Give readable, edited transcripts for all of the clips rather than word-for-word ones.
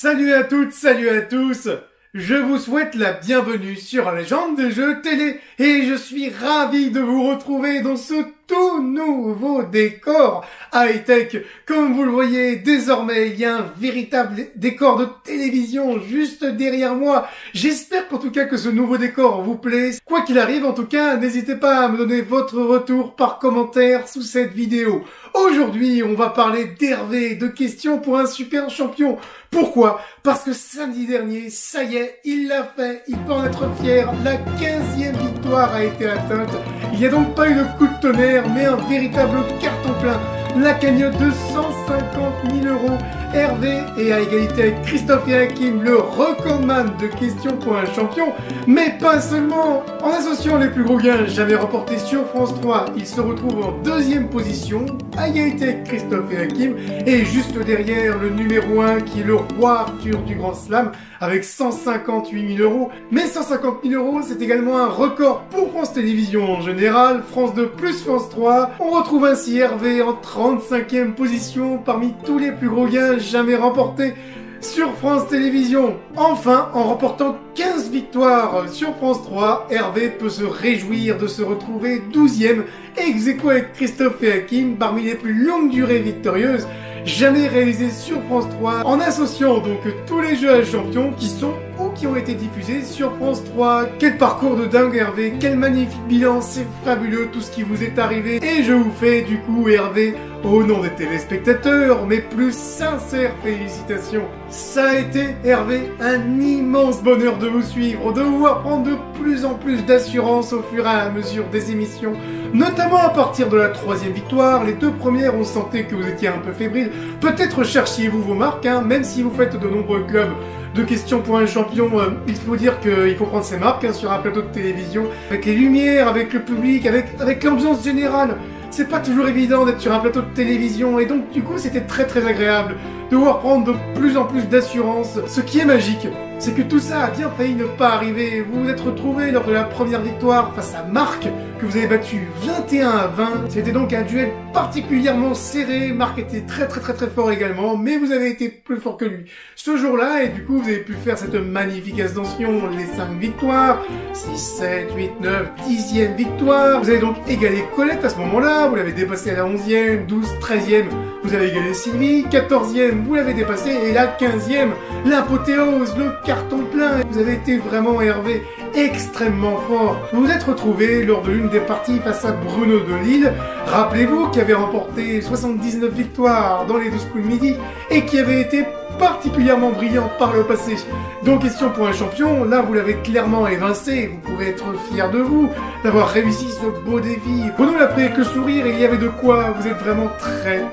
Salut à toutes, salut à tous. Je vous souhaite la bienvenue sur Légende des jeux télé et je suis ravi de vous retrouver dans ce tout nouveau décor high-tech. Comme vous le voyez, désormais, il y a un véritable décor de télévision juste derrière moi. J'espère qu'en tout cas que ce nouveau décor vous plaît. Quoi qu'il arrive, en tout cas, n'hésitez pas à me donner votre retour par commentaire sous cette vidéo. Aujourd'hui, on va parler d'Hervé, de questions pour un super champion. Pourquoi? Parce que samedi dernier, ça y est, il l'a fait, il peut en être fier, la 15e victoire a été atteinte. Il n'y a donc pas eu de coup de tonnerre, mais un véritable carton plein. La cagnotte de 150 000 €. Hervé est à égalité avec Christophe et Hakim, le recordman de questions pour un champion. Mais pas seulement. En associant les plus gros gains jamais remportés sur France 3, il se retrouve en deuxième position, à égalité avec Christophe et Hakim. Et juste derrière le numéro 1 qui est le roi Arthur du Grand Slam avec 158 000 €. Mais 150 000 €, c'est également un record pour France Télévisions en général, France 2 plus France 3. On retrouve ainsi Hervé en 35e position parmi tous les plus gros gains jamais remportés sur France Télévisions. Enfin, en remportant 15 victoires sur France 3, Hervé peut se réjouir de se retrouver 12e, ex-aequo avec Christophe et Hakim parmi les plus longues durées victorieuses jamais réalisées sur France 3, en associant donc tous les jeux à champions qui sont ou qui ont été diffusés sur France 3. Quel parcours de dingue Hervé, quel magnifique bilan, c'est fabuleux tout ce qui vous est arrivé. Et je vous fais du coup Hervé, au nom des téléspectateurs, mes plus sincères félicitations. Ça a été Hervé, un immense bonheur de vous suivre, de vous voir prendre de plus en plus d'assurance au fur et à mesure des émissions, notamment à partir de la 3e victoire. Les 2 premières, on sentait que vous étiez un peu fébrile. Peut-être cherchiez-vous vos marques, même si vous faites de nombreux clubs de questions pour un champion, il faut dire qu'il faut prendre ses marques sur un plateau de télévision, avec les lumières, avec le public, avec l'ambiance générale. C'est pas toujours évident d'être sur un plateau de télévision et donc du coup c'était très agréable de voir prendre de plus en plus d'assurance. Ce qui est magique, c'est que tout ça a bien failli ne pas arriver. Vous vous êtes retrouvés lors de la première victoire face à Marc, que vous avez battu 21-20. C'était donc un duel particulièrement serré. Marc était très fort également, mais vous avez été plus fort que lui ce jour-là et du coup vous avez pu faire cette magnifique ascension, les 5 victoires, 6, 7, 8, 9, 10e victoire. Vous avez donc égalé Colette à ce moment-là, vous l'avez dépassé à la 11e, 12, 13e, vous avez égalé Sylvie, 14e, vous l'avez dépassé et la 15e, l'apothéose, le carton plein. Vous avez été vraiment Hervé extrêmement fort. Vous vous êtes retrouvé lors de l'une des parties face à Bruno de Lille. Rappelez-vous qui avait remporté 79 victoires dans les 12 coups de midi et qui avait été particulièrement brillant par le passé. Donc question pour un champion, là vous l'avez clairement évincé, vous pouvez être fier de vous d'avoir réussi ce beau défi. Bruno l'a pris avec le sourire et il y avait de quoi, vous êtes vraiment très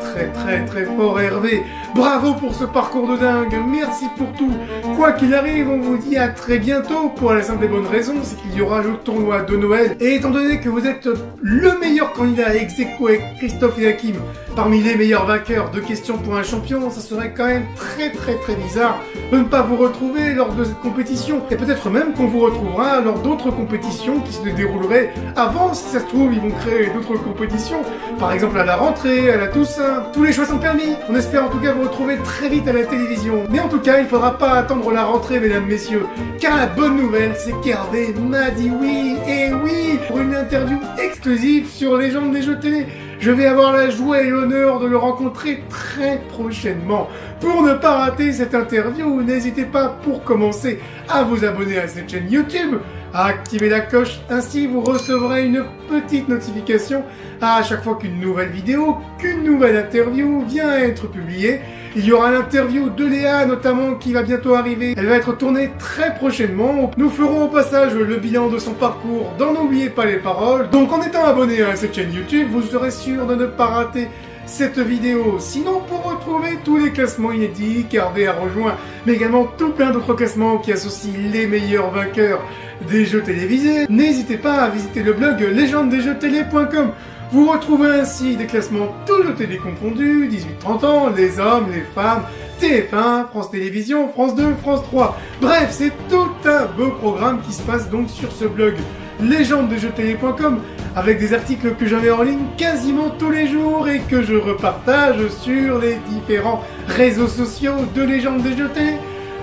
fort Hervé. Bravo pour ce parcours de dingue, merci pour tout. Quoi qu'il arrive, on vous dit à très bientôt pour la simple et bonne raison, c'est qu'il y aura le tournoi de Noël. Et étant donné que vous êtes le meilleur candidat ex-aequo avec Christophe et Hakim, parmi les meilleurs vainqueurs de questions pour un champion, ça serait quand même très bizarre de ne pas vous retrouver lors de cette compétition. Et peut-être même qu'on vous retrouvera lors d'autres compétitions qui se dérouleraient avant. Si ça se trouve, ils vont créer d'autres compétitions. Par exemple à la rentrée, à la Toussaint. Tous les choix sont permis. On espère en tout cas vous retrouver très vite à la télévision. Mais en tout cas, il faudra pas attendre la rentrée, mesdames, messieurs. Car la bonne nouvelle, c'est qu'Hervé m'a dit oui, et oui, pour une interview exclusive sur Légende des jeux télé. Je vais avoir la joie et l'honneur de le rencontrer très prochainement. Pour ne pas rater cette interview, n'hésitez pas pour commencer à vous abonner à cette chaîne YouTube, à activer la cloche, ainsi vous recevrez une petite notification à chaque fois qu'une nouvelle vidéo, qu'une nouvelle interview vient à être publiée. Il y aura l'interview de Léa notamment qui va bientôt arriver. Elle va être tournée très prochainement. Nous ferons au passage le bilan de son parcours dans N'oubliez pas les paroles. Donc en étant abonné à cette chaîne YouTube, vous serez sûr de ne pas rater cette vidéo. Sinon, pour retrouver tous les classements inédits qu'Hervé a rejoints, mais également tout plein d'autres classements qui associent les meilleurs vainqueurs des jeux télévisés, n'hésitez pas à visiter le blog legendesjeuxtélé.com. Vous retrouvez ainsi des classements tous jeux télé confondus, 18-30 ans, les hommes, les femmes, TF1, France Télévisions, France 2, France 3. Bref, c'est tout un beau programme qui se passe donc sur ce blog legendesjeuxtélé.com avec des articles que j'en mets en ligne quasiment tous les jours et que je repartage sur les différents réseaux sociaux de Légende des jeux télé.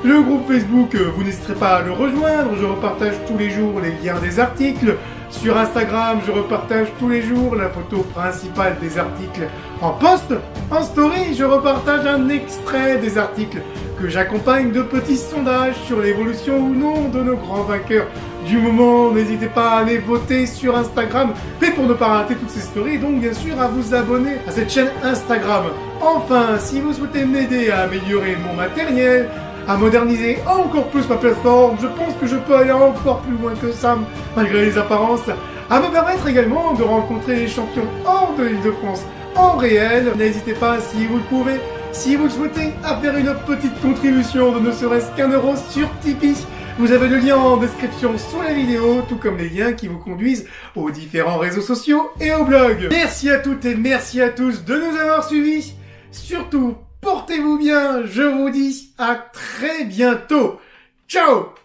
Le groupe Facebook, vous n'hésiterez pas à le rejoindre, je repartage tous les jours les liens des articles. Sur Instagram, je repartage tous les jours la photo principale des articles en post. En story, je repartage un extrait des articles que j'accompagne de petits sondages sur l'évolution ou non de nos grands vainqueurs du moment. N'hésitez pas à aller voter sur Instagram, mais pour ne pas rater toutes ces stories, donc bien sûr à vous abonner à cette chaîne Instagram. Enfin, si vous souhaitez m'aider à améliorer mon matériel, à moderniser encore plus ma plateforme, je pense que je peux aller encore plus loin que ça, malgré les apparences, à me permettre également de rencontrer les champions hors de l'Île-de-France en réel. N'hésitez pas, si vous le pouvez, si vous le souhaitez, à faire une petite contribution de ne serait-ce qu'1 euro sur Tipeee. Vous avez le lien en description sous la vidéo, tout comme les liens qui vous conduisent aux différents réseaux sociaux et au blog. Merci à toutes et merci à tous de nous avoir suivis. Surtout, portez-vous bien, je vous dis à très bientôt. Ciao!